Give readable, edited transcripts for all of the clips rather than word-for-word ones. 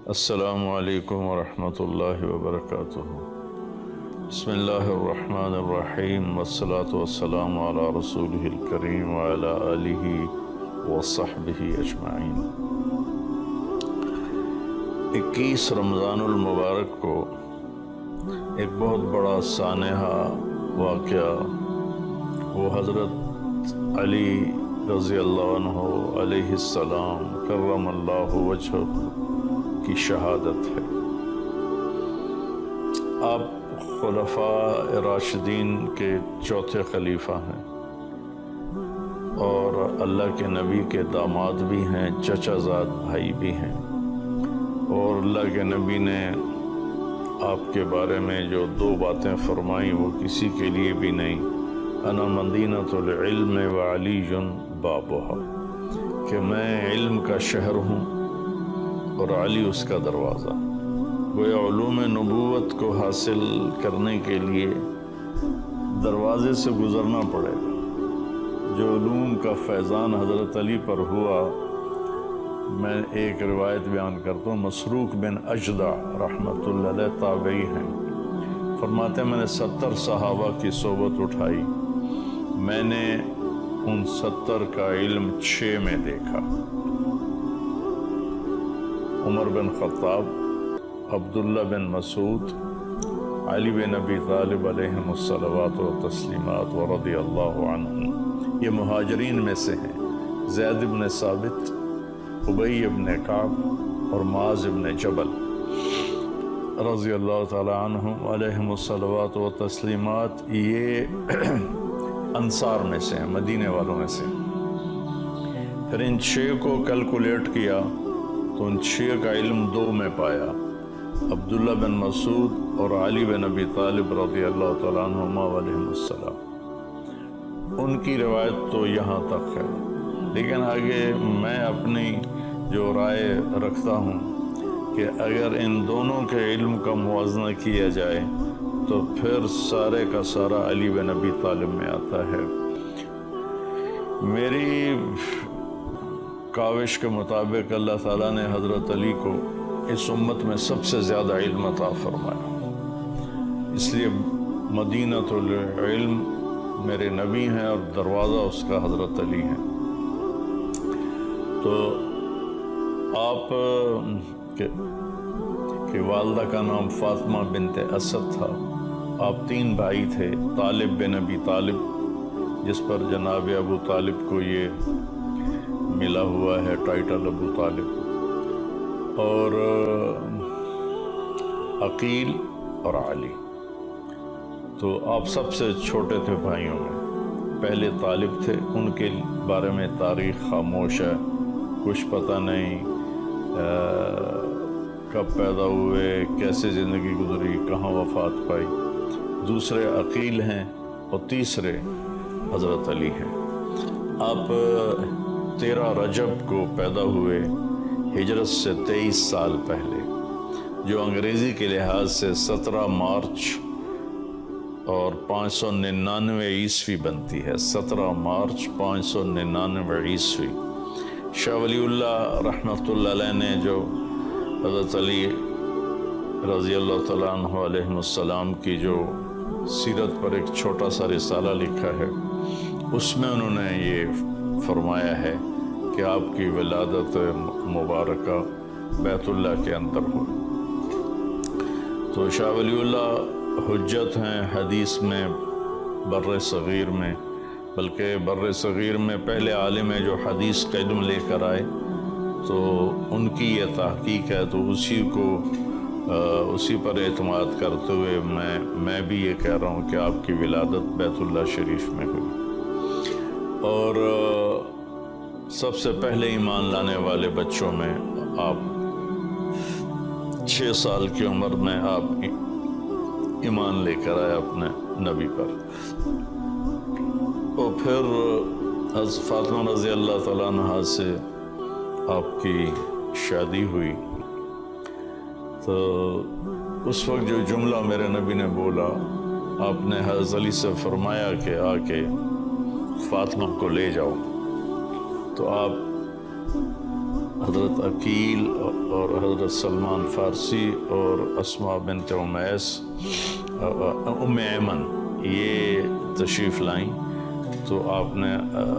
السلام علیکم ورحمۃ اللہ وبرکاتہ۔ بسم اللہ الرحمن الرحیم، والصلاة والسلام علی رسولہ الکریم وعلی آلہ وصحبہ اجمعین۔ 21 رمضان المبارک کو ایک بہت بڑا سانحہ واقعہ وہ حضرت علی رضی اللہ عنہ علیہ السلام کرم اللہ وجہہ کی شہادت ہے۔ آپ خلفاء راشدین کے چوتھے خلیفہ ہیں اور اللہ کے نبی کے داماد بھی ہیں، چچا زاد بھائی بھی ہیں، اور اللہ کے نبی نے آپ کے بارے میں جو 2 باتیں فرمائیں وہ کسی کے لیے بھی نہیں، انا مدینۃ العلم وعلی بابھا، کہ میں علم کا شہر ہوں اور علی اس کا دروازہ۔ وہ علوم نبوت کو حاصل کرنے کے لیے دروازے سے گزرنا پڑے گا۔ جو علوم کا فیضان حضرت علی پر ہوا، میں ایک روایت بیان کرتا ہوں، مسروق بن اجدع رحمۃ اللہ علیہ تابعی ہیں، فرماتے ہیں میں نے 70 صحابہ کی صحبت اٹھائی، میں نے ان 70 کا علم 6 میں دیکھا۔ عمر بن خطاب، عبداللہ بن مسعود، علی بن ابی طالب علیہم الصلوات و تسلیمات ورضی اللہ عنہم، یہ مہاجرین میں سے ہیں۔ زید بن ثابت، ابی بن کعب اور معاذ بن جبل رضی اللہ تعالی عنہم علیہم الصلوات و تسلیمات، یہ انصار میں سے ہیں، مدینے والوں میں سے۔ پھر ان 6 کو کیلکولیٹ کیا تو ان 6 کا علم 2 میں پایا، عبداللہ بن مسعود اور علی بن ابی طالب رضی اللہ تعالیٰ عنہما علیہم السلام۔ ان کی روایت تو یہاں تک ہے، لیکن آگے میں اپنی جو رائے رکھتا ہوں کہ اگر ان دونوں کے علم کا موازنہ کیا جائے تو پھر سارے کا سارا علی بن ابی طالب میں آتا ہے۔ میری کاوش کے مطابق اللہ تعالیٰ نے حضرت علی کو اس امت میں سب سے زیادہ علم عطا فرمایا، اس لیے مدینۃ العلم میرے نبی ہیں اور دروازہ اس کا حضرت علی ہے۔ تو آپ کے والدہ کا نام فاطمہ بنت اسد تھا۔ آپ 3 بھائی تھے، طالب بن ابی طالب، جس پر جناب ابو طالب کو یہ ملا ہوا ہے ٹائٹل ابو طالب، اور عقیل اور علی۔ تو آپ سب سے چھوٹے تھے بھائیوں میں، پہلے طالب تھے، ان کے بارے میں تاریخ خاموش ہے، کچھ پتہ نہیں کب پیدا ہوئے، کیسے زندگی گزری، کہاں وفات پائی۔ دوسرے عقیل ہیں اور تیسرے حضرت علی ہیں۔ آپ 13 رجب کو پیدا ہوئے، ہجرت سے 23 سال پہلے، جو انگریزی کے لحاظ سے 17 مارچ اور 599 عیسوی بنتی ہے، 17 مارچ 599 عیسوی۔ شاہ ولی اللہ رحمۃ اللہ علیہ نے جو حضرت علی رضی اللہ تعالیٰ عنہ علیہ السلام کی جو سیرت پر ایک چھوٹا سا رسالہ لکھا ہے، اس میں انہوں نے یہ فرمایا ہے کہ آپ کی ولادت مبارکہ بیت اللہ کے اندر ہوئی۔ تو شاہ ولی اللہ حجت ہیں حدیث میں، بر صغیر میں، بلکہ بر صغیر میں پہلے عالم ہے جو حدیث کا علم لے کر آئے، تو ان کی یہ تحقیق ہے، تو اسی پر اعتماد کرتے ہوئے میں بھی یہ کہہ رہا ہوں کہ آپ کی ولادت بیت اللہ شریف میں ہوئی۔ اور سب سے پہلے ایمان لانے والے بچوں میں آپ 6 سال کی عمر میں آپ ایمان لے کر آئے اپنے نبی پر۔ اور پھر حضرت فاطمہ رضی اللہ تعالیٰ عنہ سے آپ کی شادی ہوئی، تو اس وقت جو جملہ میرے نبی نے بولا، آپ نے حضرت علی سے فرمایا کہ آ کے فاطمہ کو لے جاؤ، تو آپ حضرت عقیل اور حضرت سلمان فارسی اور اسماء بنت امیس ام ایمن یہ تشریف لائیں، تو آپ نے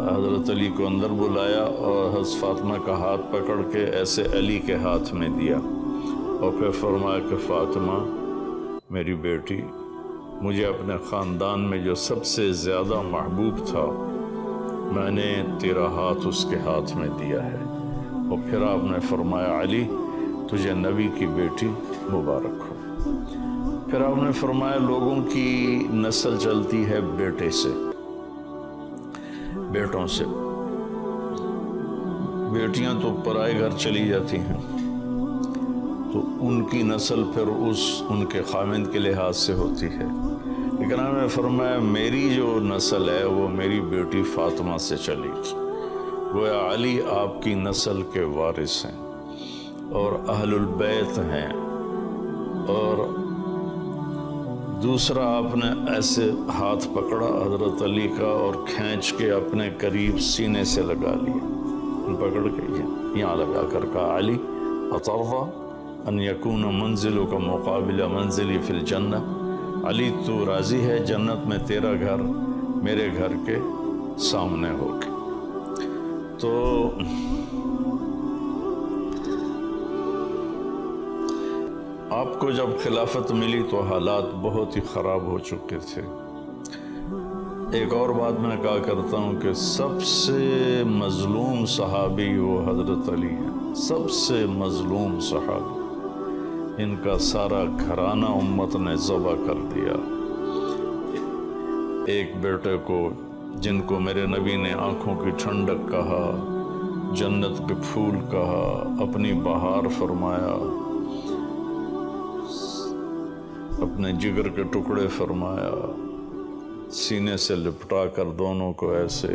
حضرت علی کو اندر بلایا اور حضرت فاطمہ کا ہاتھ پکڑ کے ایسے علی کے ہاتھ میں دیا اور پھر فرمایا کہ فاطمہ میری بیٹی، مجھے اپنے خاندان میں جو سب سے زیادہ محبوب تھا میں نے تیرا ہاتھ اس کے ہاتھ میں دیا ہے۔ اور پھر آپ نے فرمایا علی تجھے نبی کی بیٹی مبارک ہو۔ پھر آپ نے فرمایا لوگوں کی نسل چلتی ہے بیٹے سے، بیٹوں سے، بیٹیاں تو پرائے گھر چلی جاتی ہیں تو ان کی نسل پھر ان کے خاوند کے لحاظ سے ہوتی ہے، لیکن آپ نے فرمایا میری جو نسل ہے وہ میری بیٹی فاطمہ سے چلی گی، گویا علی آپ کی نسل کے وارث ہیں اور اہل البیت ہیں۔ اور دوسرا آپ نے ایسے ہاتھ پکڑا حضرت علی کا اور کھینچ کے اپنے قریب سینے سے لگا لیا، پکڑ کے یہاں لگا کر کہا علی اترضی ان یکون منزلک مقابل منزلی فی الجنہ، علی تو راضی ہے جنت میں تیرا گھر میرے گھر کے سامنے ہوگا۔ تو آپ کو جب خلافت ملی تو حالات بہت ہی خراب ہو چکے تھے۔ ایک اور بات میں کہا کرتا ہوں کہ سب سے مظلوم صحابی وہ حضرت علی ہیں، سب سے مظلوم صحابی، ان کا سارا گھرانہ امت نے ذبح کر دیا۔ ایک بیٹے کو جن کو میرے نبی نے آنکھوں کی ٹھنڈک کہا، جنت کے پھول کہا، اپنی بہار فرمایا، اپنے جگر کے ٹکڑے فرمایا، سینے سے لپٹا کر دونوں کو ایسے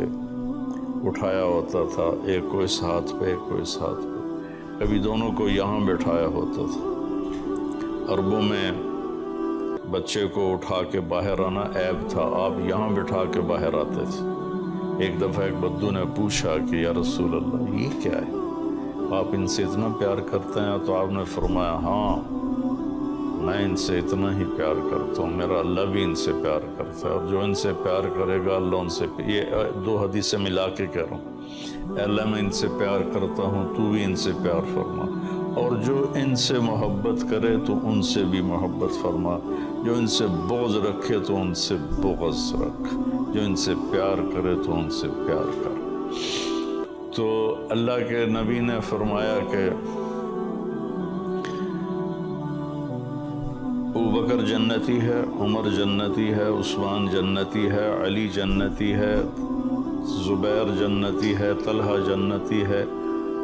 اٹھایا ہوتا تھا، ایک کو اس ہاتھ پہ ایک کو اس ہاتھ پہ، کبھی دونوں کو یہاں بٹھایا ہوتا تھا۔ عربوں میں بچے کو اٹھا کے باہر آنا عیب تھا، آپ یہاں بٹھا کے باہر آتے تھے۔ ایک دفعہ ایک بدو نے پوچھا کہ یا رسول اللہ یہ کیا ہے، آپ ان سے اتنا پیار کرتے ہیں؟ تو آپ نے فرمایا ہاں میں ان سے اتنا ہی پیار کرتا ہوں، میرا اللہ بھی ان سے پیار کرتا ہے، اور جو ان سے پیار کرے گا اللہ ان سے یہ دو حدیثیں ملا کے کہہ رہا ہوں، اے اللہ میں ان سے پیار کرتا ہوں تو بھی ان سے پیار فرما، اور جو ان سے محبت کرے تو ان سے بھی محبت فرما، جو ان سے بغض رکھے تو ان سے بغض رکھ، جو ان سے پیار کرے تو ان سے پیار کر۔ تو اللہ کے نبی نے فرمایا کہ ابوبکر جنتی ہے، عمر جنتی ہے، عثمان جنتی ہے، علی جنتی ہے، زبیر جنتی ہے، طلحہ جنتی ہے،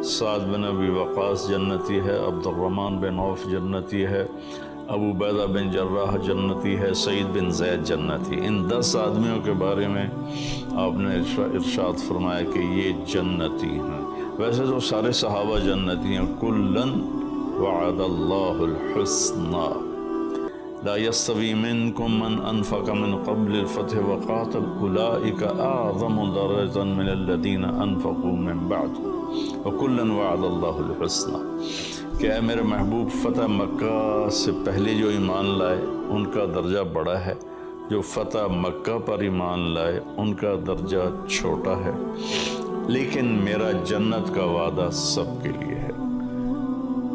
سعد بن ابی وقاص جنتی ہے، عبد الرحمن بن عوف جنتی ہے، ابو عبیدہ بن جراح جنتی ہے، سعید بن زید جنتی۔ ان 10 آدمیوں کے بارے میں آپ نے ارشاد فرمایا کہ یہ جنتی ہیں۔ ویسے تو سارے صحابہ جنتی ہیں، کلن وعد اللہ الحسنى لا يستوي منكم من انفق من قبل الفتح وقاتل اولئك اعظم درجة من الذين انفقوا من بعد وكلا وعد الله الحسنى، کہ اے میرے محبوب فتح مکہ سے پہلے جو ایمان لائے ان کا درجہ بڑا ہے، جو فتح مکہ پر ایمان لائے ان کا درجہ چھوٹا ہے، لیکن میرا جنت کا وعدہ سب کے لیے ہے۔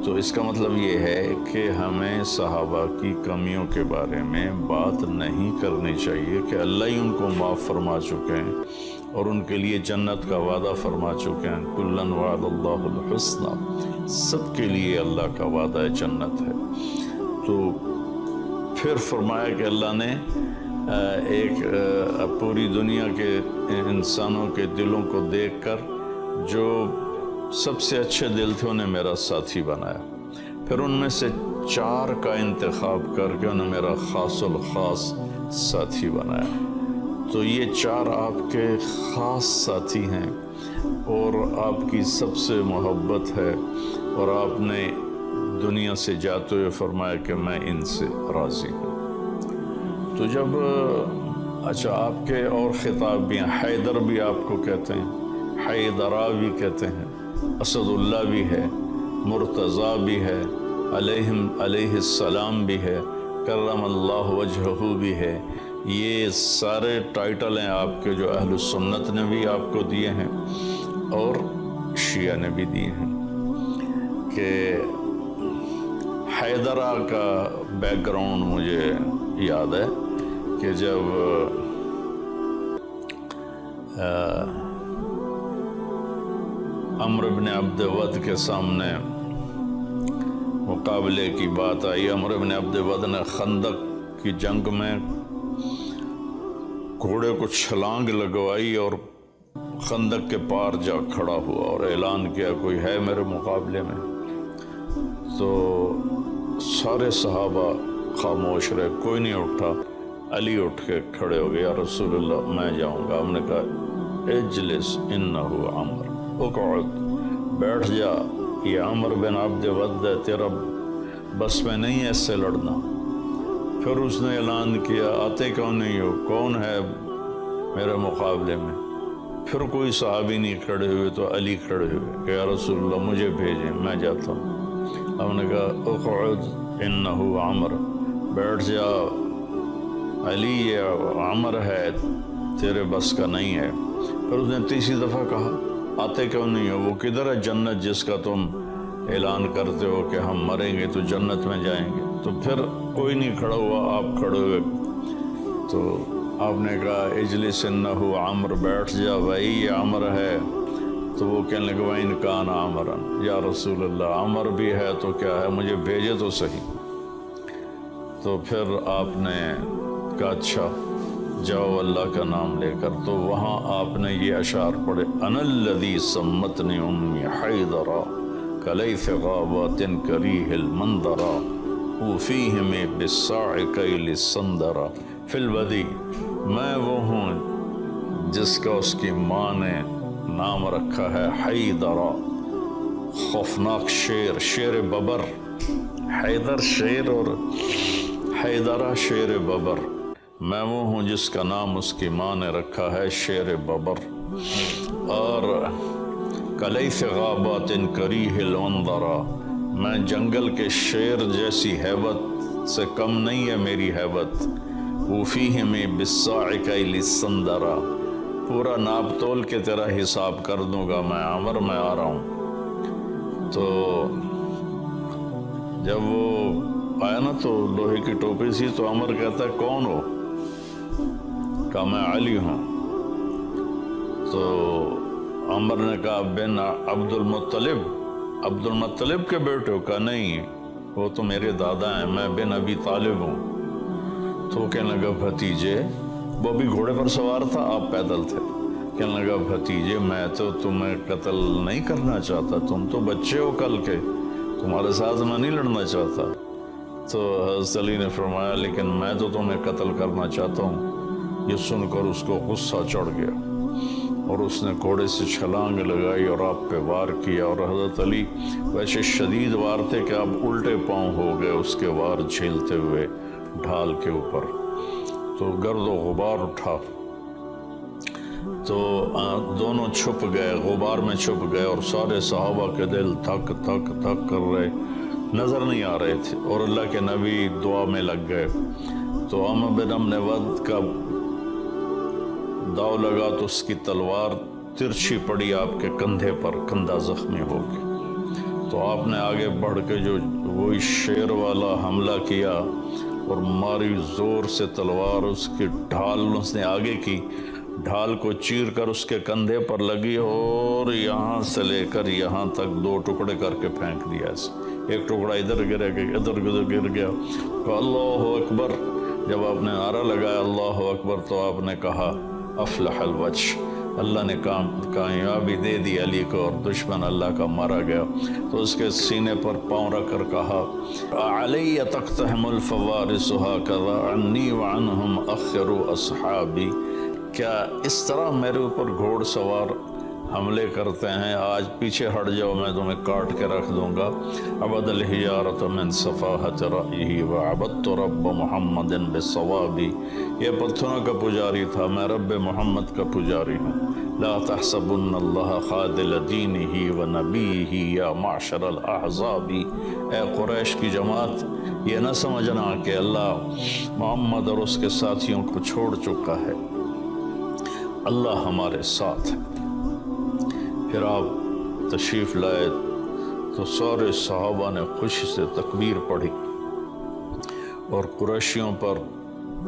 تو اس کا مطلب یہ ہے کہ ہمیں صحابہ کی کمیوں کے بارے میں بات نہیں کرنی چاہیے کہ اللہ ہی ان کو معاف فرما چکے ہیں اور ان کے لیے جنت کا وعدہ فرما چکے ہیں، کلن وعد اللہ الحسنى، سب کے لیے اللہ کا وعدہ جنت ہے۔ تو پھر فرمایا کہ اللہ نے ایک پوری دنیا کے انسانوں کے دلوں کو دیکھ کر جو سب سے اچھے دل تھے انہیں میرا ساتھی بنایا، پھر ان میں سے 4 کا انتخاب کر کے انہیں میرا خاص الخاص ساتھی بنایا۔ تو یہ 4 آپ کے خاص ساتھی ہیں اور آپ کی سب سے محبت ہے، اور آپ نے دنیا سے جاتے ہوئے فرمایا کہ میں ان سے راضی ہوں۔ تو جب اچھا آپ کے اور خطاب بھی ہیں، حیدر بھی آپ کو کہتے ہیں، حیدرہ بھی کہتے ہیں، اسداللہ بھی ہے، مرتضیٰ بھی ہے، علیہ السلام بھی ہے، کرم اللہ وجہہ بھی ہے۔ یہ سارے ٹائٹل ہیں آپ کے جو اہل سنت نے بھی آپ کو دیے ہیں اور شیعہ نے بھی دیے ہیں۔ کہ حیدرہ کا بیک گراؤنڈ مجھے یاد ہے کہ جب عمرو بن عبد ود کے سامنے مقابلے کی بات آئی، عمرو بن عبد ود نے خندق کی جنگ میں گھوڑے کو چھلانگ لگوائی اور خندق کے پار جا کھڑا ہوا اور اعلان کیا کوئی ہے میرے مقابلے میں؟ تو سارے صحابہ خاموش رہے، کوئی نہیں اٹھا۔ علی اٹھ کے کھڑے ہو گئے، یا رسول اللہ میں جاؤں گا۔ ہم نے کہا اجلس انہ عمر، اقعد، بیٹھ جا، یہ عمر بن عبد ود ہے، تیرا بس میں نہیں ہے اس سے لڑنا۔ پھر اس نے اعلان کیا آتے کیوں نہیں ہو، کون ہے میرے مقابلے میں؟ پھر کوئی صحابی نہیں کھڑے ہوئے تو علی کھڑے ہوئے کہ یا رسول اللہ مجھے بھیجیں، میں جاتا ہوں۔ ہم نے کہا اقعد انہ عمر، بیٹھ جا علی، یہ عمر ہے، تیرے بس کا نہیں ہے۔ پھر اس نے تیسری دفعہ کہا آتے کیوں نہیں ہو، وہ کدھر ہے جنت جس کا تم اعلان کرتے ہو کہ ہم مریں گے تو جنت میں جائیں گے؟ تو پھر کوئی نہیں کھڑا ہوا، آپ کھڑے ہوئے۔ تو آپ نے کہا اجلس انہ عمر، بیٹھ جا بھائی یہ عمر ہے۔ تو وہ کہنے لگے وَإِنْ كَانَ عَمْرًا، یا رسول اللہ عمر بھی ہے تو کیا ہے، مجھے بھیجے تو صحیح۔ تو پھر آپ نے کہا اچھا جاؤ اللہ کا نام لے کر۔ تو وہاں آپ نے یہ اشعار پڑھے، انا الذی سمتنی امی حیدرا کلیث غابات کریہ المنظرا اوفیہم بالصاع کیل السندرا فی الودی، میں وہ ہوں جس کا اس کی ماں نے نام رکھا ہے حیدرا، خوفناک شیر، شیر ببر، حیدر شیر اور حیدرہ شیر ببر، میں وہ ہوں جس کا نام اس کی ماں نے رکھا ہے شیر ببر۔ اور کلیث غابات کریہ المنظرا، میں جنگل کے شیر جیسی ہیبت سے کم نہیں ہے میری ہیبت۔ وفیہم بالصاع کیل السندرا، پورا ناپ تول کے تیرا حساب کر دوں گا میں عمر، میں آ رہا ہوں۔ تو جب وہ آیا نا تو لوہے کی ٹوپی سی، تو عمر کہتا ہے کون ہو؟ کہا میں علی ہوں۔ تو عمر نے کہا بن عبد المطلب، عبد المطلب کے بیٹے ہو؟ کہا نہیں وہ تو میرے دادا ہیں، میں بن ابی طالب ہوں۔ تو وہ کہنے لگا بھتیجے، وہ بھی گھوڑے پر سوار تھا، آپ پیدل تھے، کہنے لگا بھتیجے میں تو تمہیں قتل نہیں کرنا چاہتا، تم تو بچے ہو کل کے، تمہارے ساتھ میں نہیں لڑنا چاہتا۔ تو حضرت علی نے فرمایا لیکن میں تو تمہیں قتل کرنا چاہتا ہوں۔ یہ سن کر اس کو غصہ چڑھ گیا اور اس نے گھوڑے سے چھلانگ لگائی اور آپ پہ وار کیا، اور حضرت علی ویسے شدید وار تھے کہ آپ الٹے پاؤں ہو گئے اس کے وار جھیلتے ہوئے ڈھال کے اوپر۔ تو گرد و غبار اٹھا تو دونوں چھپ گئے، غبار میں چھپ گئے، اور سارے صحابہ کے دل تھک تھک تھک کر رہے، نظر نہیں آ رہے تھے، اور اللہ کے نبی دعا میں لگ گئے۔ تو عمر بن عبد ود کا داؤ لگا تو اس کی تلوار ترچھی پڑی آپ کے کندھے پر، کندھا زخمی ہو گیا۔ تو آپ نے آگے بڑھ کے جو وہی شیر والا حملہ کیا اور ماری زور سے تلوار، اس کی ڈھال اس نے آگے کی، ڈھال کو چیر کر اس کے کندھے پر لگی اور یہاں سے لے کر یہاں تک دو ٹکڑے کر کے پھینک دیا اسے۔ ایک ٹکڑا ادھر گرا گیا، ادھر گر گیا۔ تو اللہ اکبر، جب آپ نے نعرہ لگایا اللہ اکبر تو آپ نے کہا افلح الوجہ، اللہ نے کامیابی دے دی علی کو اور دشمن اللہ کا مارا گیا۔ تو اس کے سینے پر پاؤں رکھ کر کہا علی تقتحم الفوارس ہکذا عنی وعنہم اخر اصحابی، کیا اس طرح میرے اوپر گھوڑ سوار حملے کرتے ہیں، آج پیچھے ہٹ جاؤ میں تمہیں کاٹ کے رکھ دوں گا۔ عبد الحجارۃ من صفاحت رأیہ وعبدت رب محمد بالصواب، یہ پتھروں کا پجاری تھا، میں رب محمد کا پجاری ہوں۔ لا تحسبن اللہ خاذل دینہ ونبیہ یا معشر الاحزاب، اے قریش کی جماعت یہ نہ سمجھنا کہ اللہ محمد اور اس کے ساتھیوں کو چھوڑ چکا ہے، اللہ ہمارے ساتھ ہے۔ پھر آپ تشریف لائے تو سارے صحابہ نے خوشی سے تکبیر پڑھی اور قریشیوں پر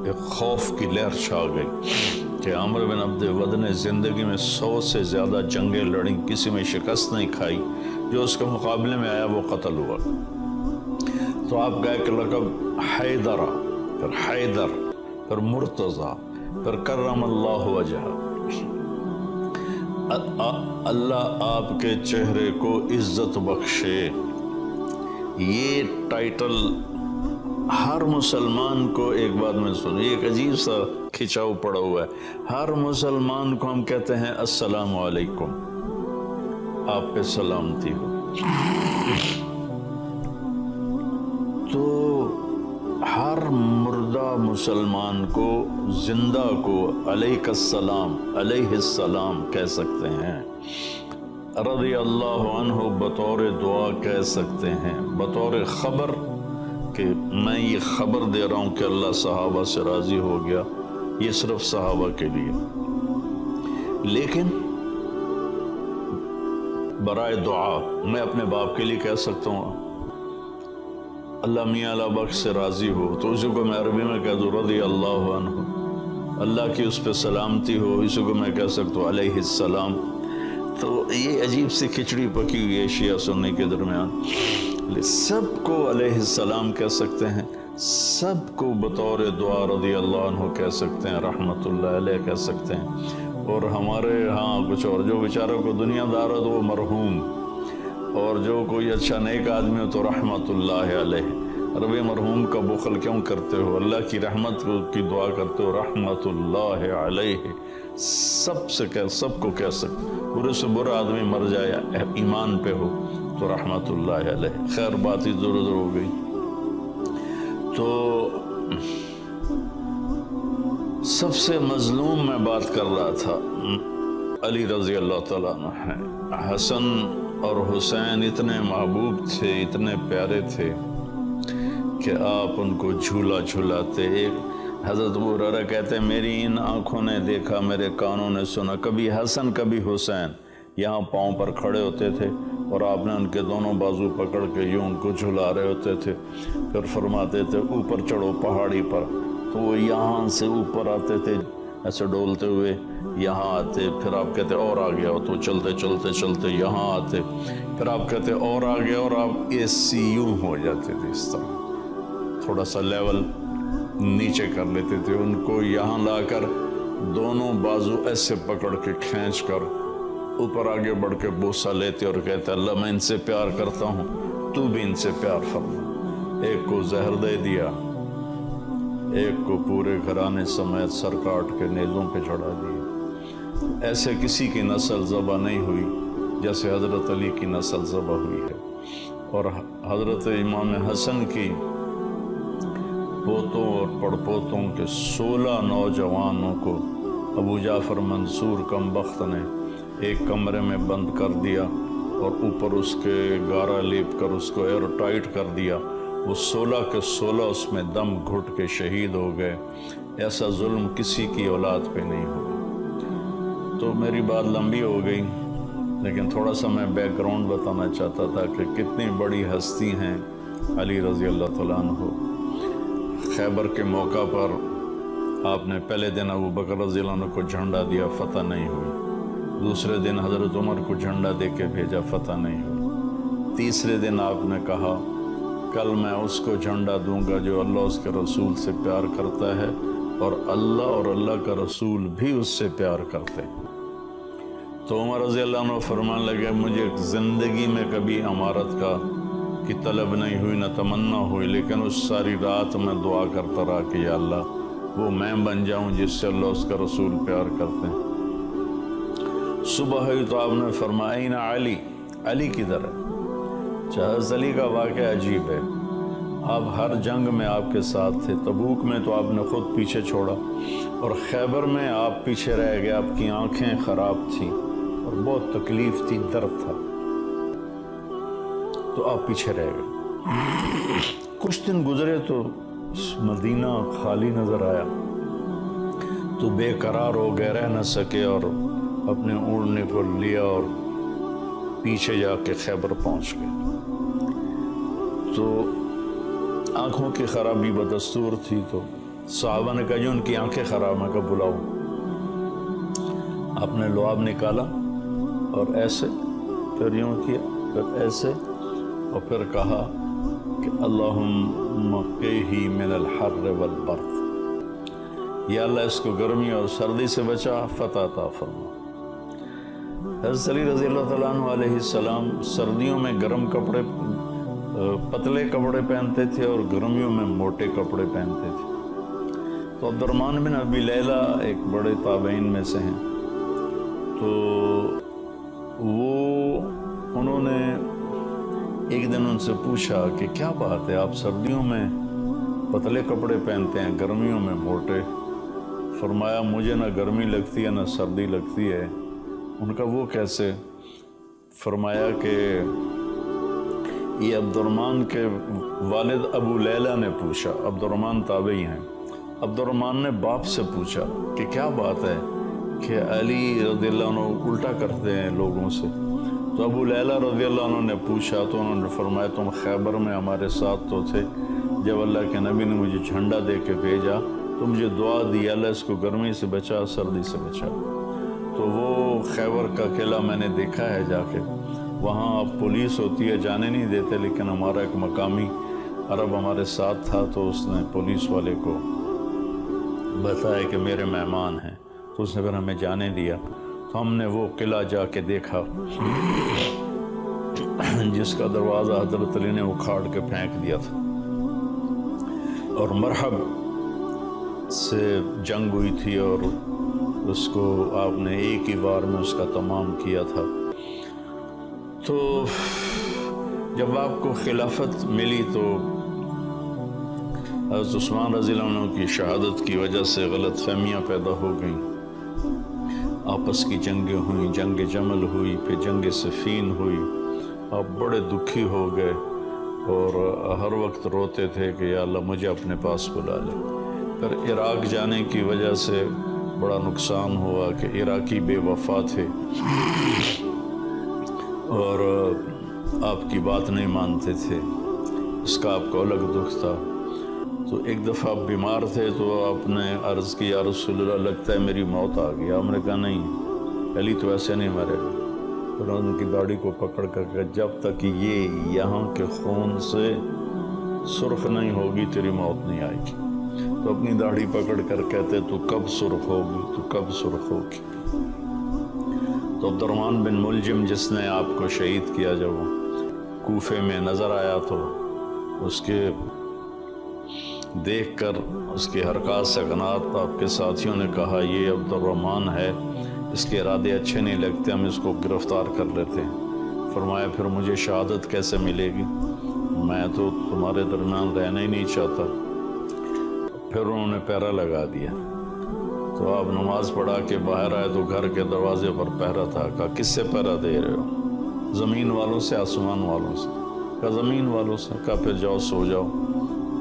ایک خوف کی لہر چھا گئی کہ عامر بن عبد ود نے زندگی میں 100 سے زیادہ جنگیں لڑیں، کسی میں شکست نہیں کھائی، جو اس کے مقابلے میں آیا وہ قتل ہوا۔ تو آپ گئے کہ لقب حیدرہ، پھر حیدر، پھر مرتضی، پھر کرم اللہ وجہہ، اللہ آپ کے چہرے کو عزت بخشے۔ یہ ٹائٹل ہر مسلمان کو، ایک بات میں سنو، ایک عجیب سا کھچاؤ پڑا ہوا ہے، ہر مسلمان کو ہم کہتے ہیں السلام علیکم، آپ پہ سلامتی ہو۔ تو ہر مردہ مسلمان کو، زندہ کو علیک السلام، علیہ السلام کہہ سکتے ہیں، رضی اللہ عنہ بطور دعا کہہ سکتے ہیں، بطور خبر کہ میں یہ خبر دے رہا ہوں کہ اللہ صحابہ سے راضی ہو گیا، یہ صرف صحابہ کے لیے۔ لیکن برائے دعا میں اپنے باپ کے لیے کہہ سکتا ہوں اللہ میاں اللہ بخش سے راضی ہو، تو اسی کو میں عربی میں کہہ دوں رضی اللہ عنہ، اللہ کی اس پہ سلامتی ہو، اسی کو میں کہہ سکتا ہوں علیہ السلام۔ تو یہ عجیب سی کھچڑی پکی ہوئی ہے شیعہ سنی کے درمیان، سب کو علیہ السلام کہہ سکتے ہیں، سب کو بطور دعا رضی اللہ عنہ کہہ سکتے ہیں، رحمت اللہ علیہ کہہ سکتے ہیں۔ اور ہمارے ہاں کچھ اور، جو بیچارہ کو دنیا دار ہو تو وہ مرحوم، اور جو کوئی اچھا نیک آدمی ہو تو رحمت اللہ علیہ۔ رب مرحوم کا بخل کیوں کرتے ہو؟ اللہ کی رحمت کی دعا کرتے ہو، رحمت اللہ علیہ۔ سب کو کہہ سکتے، برے سے برا آدمی مر جائے ایمان پہ ہو تو رحمت اللہ علیہ۔ خیر بات ادھر ادھر ہو گئی۔ تو سب سے مظلوم میں بات کر رہا تھا، علی رضی اللہ تعالیٰ عنہ ہیں۔ حسن اور حسین اتنے محبوب تھے، اتنے پیارے تھے کہ آپ ان کو جھولا جھولاتے۔ ایک حضرت ابو ہریرہ کہتے ہیں میری ان آنکھوں نے دیکھا، میرے کانوں نے سنا، کبھی حسن کبھی حسین یہاں پاؤں پر کھڑے ہوتے تھے اور آپ نے ان کے دونوں بازو پکڑ کے یوں ان کو جھلا رہے ہوتے تھے، پھر فرماتے تھے اوپر چڑھو پہاڑی پر، تو وہ یہاں سے اوپر آتے تھے ایسے ڈولتے ہوئے، یہاں آتے، پھر آپ کہتے اور آ گیا، تو چلتے چلتے چلتے یہاں آتے، پھر آپ کہتے اور آ گیا، اور آپ یوں ہو جاتے تھے، اس طرح تھوڑا سا لیول نیچے کر لیتے تھے، ان کو یہاں لا کر دونوں بازو ایسے پکڑ کے کھینچ کر اوپر آگے بڑھ کے بوسہ لیتے اور کہتے اللہ میں ان سے پیار کرتا ہوں، تو بھی ان سے پیار فرما۔ ایک کو زہر دے دیا، ایک کو پورے گھرانے سمیت سر کاٹ کے نیزوں پہ چڑھا دیا۔ ایسے کسی کی نسل ذبح نہیں ہوئی جیسے حضرت علی کی نسل ذبح ہوئی ہے۔ اور حضرت امام حسن کی پوتوں اور پڑپوتوں کے 16 نوجوانوں کو ابو جعفر منصور کمبخت نے ایک کمرے میں بند کر دیا اور اوپر اس کے گارا لیپ کر اس کو ایئر ٹائٹ کر دیا۔ وہ 16 کے 16 اس میں دم گھٹ کے شہید ہو گئے۔ ایسا ظلم کسی کی اولاد پہ نہیں ہوا۔ تو میری بات لمبی ہو گئی، لیکن تھوڑا سا میں بیک گراؤنڈ بتانا چاہتا تھا کہ کتنی بڑی ہستی ہیں علی رضی اللہ تعالیٰ عنہ۔ خیبر کے موقع پر آپ نے پہلے دن ابو بکر رضی اللہ عنہ کو جھنڈا دیا، فتح نہیں ہوئی۔ دوسرے دن حضرت عمر کو جھنڈا دے کے بھیجا، فتح نہیں ہوئی۔ تیسرے دن آپ نے کہا کل میں اس کو جھنڈا دوں گا جو اللہ اس کے رسول سے پیار کرتا ہے، اور اللہ اور اللہ کا رسول بھی اس سے پیار کرتے ہیں۔ تو عمر رضی اللہ عنہ فرمان لگے مجھے زندگی میں کبھی امارت کی طلب نہیں ہوئی، نہ تمنا ہوئی، لیکن اس ساری رات میں دعا کرتا رہا کہ یا اللہ وہ میں بن جاؤں جس سے اللہ اس کا رسول پیار کرتے ہیں۔ صبح ہوئی تو آپ نے فرمایا این علی، علی کدھر ہے؟ حضرت علی کا واقعہ عجیب ہے، آپ ہر جنگ میں آپ کے ساتھ تھے، تبوک میں تو آپ نے خود پیچھے چھوڑا، اور خیبر میں آپ پیچھے رہ گئے، آپ کی آنکھیں خراب تھیں اور بہت تکلیف تھی، درد تھا، تو آپ پیچھے رہ گئے۔ کچھ دن گزرے تو مدینہ خالی نظر آیا، تو بے قرار ہو گئے، رہ نہ سکے اور اپنے اونٹنے کو لیا اور پیچھے جا کے خیبر پہنچ گئے۔ تو آنکھوں کی خرابی بدستور تھی، تو صحابہ نے کہا جو ان کی آنکھیں خراب ہیں، کہا بلاؤ۔ آپ نے لعاب نکالا اور ایسے پھر یوں کیا، پھر ایسے، اور پھر کہا کہ اللہم قیہ من الحر والبرد، یا اللہ اس کو گرمی اور سردی سے بچا، فتح عطا فرما۔ حضرت علی رضی اللہ تعالیٰ عنہ علیہ السلام سردیوں میں گرم کپڑے، پتلے کپڑے پہنتے تھے اور گرمیوں میں موٹے کپڑے پہنتے تھے۔ تو عبدالرحمن بن ابی لیلہ ایک بڑے تابعین میں سے ہیں، تو انہوں نے ایک دن ان سے پوچھا کہ کیا بات ہے، آپ سردیوں میں پتلے کپڑے پہنتے ہیں، گرمیوں میں موٹے؟ فرمایا مجھے نہ گرمی لگتی ہے نہ سردی لگتی ہے۔ ان کا وہ کیسے؟ فرمایا کہ یہ عبدالرحمن کے والد ابو لیلہ نے پوچھا، عبدالرحمن تابعی ہیں، عبدالرحمن نے باپ سے پوچھا کہ کیا بات ہے کہ علی رضی اللہ عنہ الٹا کرتے ہیں لوگوں سے؟ تو ابو لیلہ رضی اللہ عنہ نے پوچھا تو انہوں نے فرمایا تم خیبر میں ہمارے ساتھ تو تھے، جب اللہ کے نبی نے مجھے جھنڈا دے کے بھیجا تو مجھے دعا دی اللہ اس کو گرمی سے بچا، سردی سے بچا۔ تو وہ خیبر کا قلعہ میں نے دیکھا ہے جا کے، وہاں اب پولیس ہوتی ہے، جانے نہیں دیتے، لیکن ہمارا ایک مقامی عرب ہمارے ساتھ تھا، تو اس نے پولیس والے کو بتایا کہ میرے مہمان ہیں، تو اس نے پھر ہمیں جانے دیا۔ تو ہم نے وہ قلعہ جا کے دیکھا جس کا دروازہ حضرت علی نے اکھاڑ کے پھینک دیا تھا، اور مرحب سے جنگ ہوئی تھی اور اس کو آپ نے ایک ہی بار میں اس کا تمام کیا تھا۔ تو جب آپ کو خلافت ملی تو حضرت عثمان رضی اللہ عنہ کی شہادت کی وجہ سے غلط فہمیاں پیدا ہو گئیں، آپس کی جنگیں ہوئیں، جنگ جمل ہوئی، پھر جنگ صفین ہوئی، آپ بڑے دکھی ہو گئے اور ہر وقت روتے تھے کہ یا اللہ مجھے اپنے پاس بلا لے۔ پھر عراق جانے کی وجہ سے بڑا نقصان ہوا کہ عراقی بے وفا تھے اور آپ کی بات نہیں مانتے تھے، اس کا آپ کو الگ دکھ تھا۔ تو ایک دفعہ آپ بیمار تھے تو آپ نے عرض کی یا رسول اللہ لگتا ہے میری موت آ گئی۔ آپ نے کہا نہیں، علی تو ایسے نہیں مرے گا۔ پھر ان کی داڑھی کو پکڑ کر کہ جب تک یہ یہاں کے خون سے سرخ نہیں ہوگی تیری موت نہیں آئے گی۔ تو اپنی داڑھی پکڑ کر کہتے تو کب سرخ ہوگی، تو کب سرخ ہوگی۔ تو عبدالرحمن بن ملجم جس نے آپ کو شہید کیا جب وہ کوفے میں نظر آیا تو اس کے دیکھ کر اس کی حرکات سے قناعت آپ کے ساتھیوں نے کہا یہ عبدالرحمن ہے، اس کے ارادے اچھے نہیں لگتے، ہم اس کو گرفتار کر لیتے ہیں۔ فرمایا پھر مجھے شہادت کیسے ملے گی، میں تو تمہارے درمیان رہنا ہی نہیں چاہتا۔ پھر انہوں نے پہرا لگا دیا، تو آپ نماز پڑھا کے باہر آئے تو گھر کے دروازے پر پہرا تھا۔ کہا کس سے پہرا دے رہے ہو؟ زمین والوں سے، آسمان والوں سے؟ کہا زمین والوں سے۔ کہا پھر جاؤ سو جاؤ،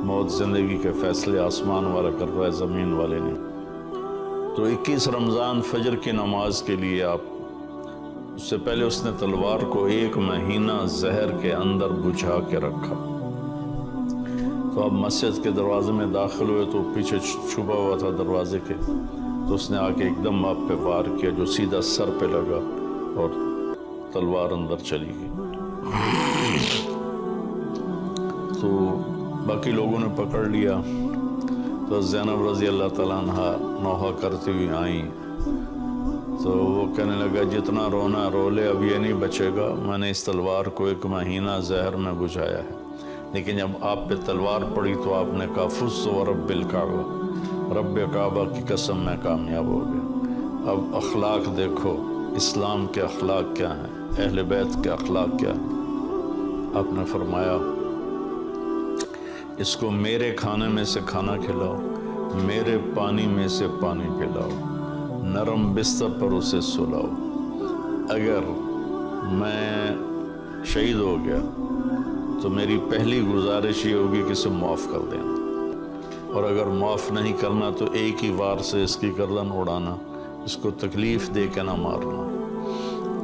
موت زندگی کے فیصلے آسمان والا کر رہا ہے، زمین والے نہیں۔ تو 21 رمضان فجر کی نماز کے لیے آپ، اس سے پہلے اس نے تلوار کو 1 مہینہ زہر کے اندر بجھا کے رکھا۔ تو آپ مسجد کے دروازے میں داخل ہوئے تو پیچھے چھپا ہوا تھا دروازے کے، تو اس نے آ کے ایک دم آپ پہ وار کیا جو سیدھا سر پہ لگا اور تلوار اندر چلی گئی۔ تو باقی لوگوں نے پکڑ لیا، تو زینب رضی اللہ تعالیٰ عنہ نوحہ کرتی ہوئی آئیں، تو وہ کہنے لگا جتنا رونا رو لے، اب یہ نہیں بچے گا، میں نے اس تلوار کو 1 مہینہ زہر میں بجھایا ہے۔ لیکن جب آپ پہ تلوار پڑی تو آپ نے کہا فزت ورب الکعبہ، رب کعبہ کی قسم میں کامیاب ہو گیا۔ اب اخلاق دیکھو اسلام کے اخلاق کیا ہیں، اہل بیت کے اخلاق کیا ہیں، آپ نے فرمایا اس کو میرے کھانے میں سے کھانا کھلاؤ، میرے پانی میں سے پانی پلاؤ، نرم بستر پر اسے سلاؤ۔ اگر میں شہید ہو گیا تو میری پہلی گزارش یہ ہوگی کہ اسے معاف کر دینا، اور اگر معاف نہیں کرنا تو ایک ہی وار سے اس کی گردن اڑانا، اس کو تکلیف دے کے نہ مارنا،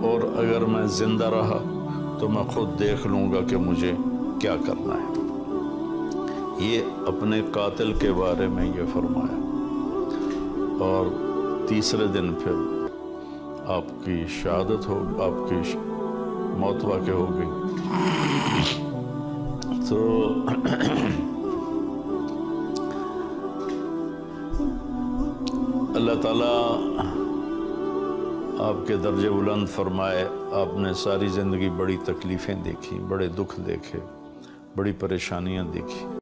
اور اگر میں زندہ رہا تو میں خود دیکھ لوں گا کہ مجھے کیا کرنا ہے۔ یہ اپنے قاتل کے بارے میں یہ فرمایا، اور تیسرے دن پھر آپ کی شہادت ہو، آپ کی موت واقع ہو گئی۔ تو اللہ تعالیٰ آپ کے درجے بلند فرمائے۔ آپ نے ساری زندگی بڑی تکلیفیں دیکھی، بڑے دکھ دیکھے، بڑی پریشانیاں دیکھی۔